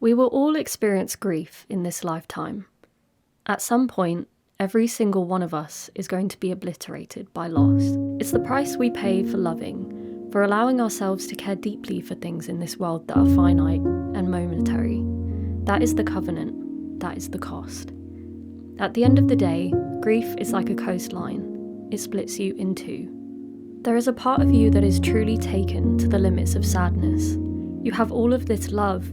We will all experience grief in this lifetime. At some point, every single one of us is going to be obliterated by loss. It's the price we pay for loving, for allowing ourselves to care deeply for things in this world that are finite and momentary. That is the covenant. That is the cost. At the end of the day, grief is like a coastline. It splits you in two. There is a part of you that is truly taken to the limits of sadness. You have all of this love,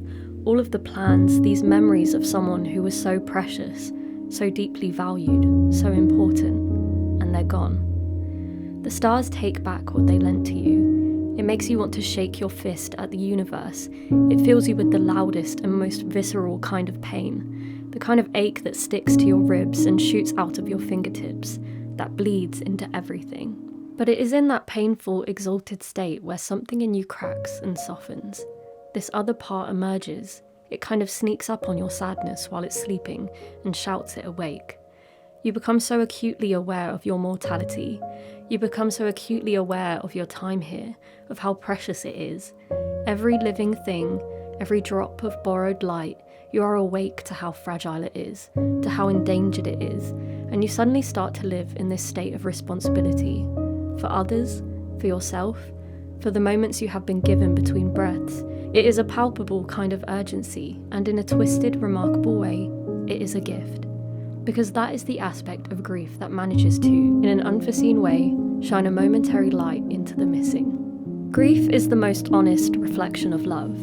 all of the plans, these memories of someone who was so precious, so deeply valued, so important, and they're gone. The stars take back what they lent to you. It makes you want to shake your fist at the universe. It fills you with the loudest and most visceral kind of pain, the kind of ache that sticks to your ribs and shoots out of your fingertips, that bleeds into everything. But it is in that painful, exalted state where something in you cracks and softens. This other part emerges. It kind of sneaks up on your sadness while it's sleeping and shouts it awake. You become so acutely aware of your mortality. You become so acutely aware of your time here, of how precious it is. Every living thing, every drop of borrowed light, you are awake to how fragile it is, to how endangered it is, and you suddenly start to live in this state of responsibility. For others, for yourself, for the moments you have been given between breaths. It is a palpable kind of urgency, and in a twisted, remarkable way, it is a gift. Because that is the aspect of grief that manages to, in an unforeseen way, shine a momentary light into the missing. Grief is the most honest reflection of love.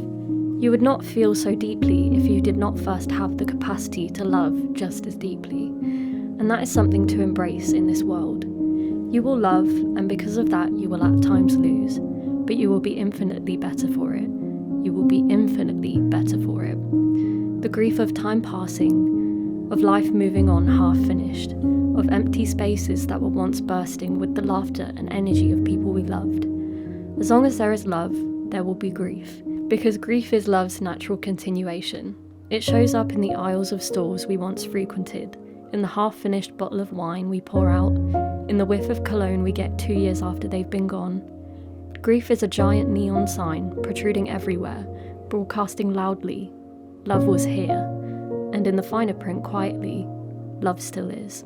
You would not feel so deeply if you did not first have the capacity to love just as deeply. And that is something to embrace in this world. You will love, and because of that you will at times lose, but you will be infinitely better for it. You will be infinitely better for it. The grief of time passing, of life moving on half finished, of empty spaces that were once bursting with the laughter and energy of people we loved. As long as there is love, there will be grief, because grief is love's natural continuation. It shows up in the aisles of stores we once frequented, in the half-finished bottle of wine we pour out, in the whiff of cologne we get 2 years after they've been gone. Grief is a giant neon sign protruding everywhere, broadcasting loudly, love was here, and in the finer print quietly, love still is.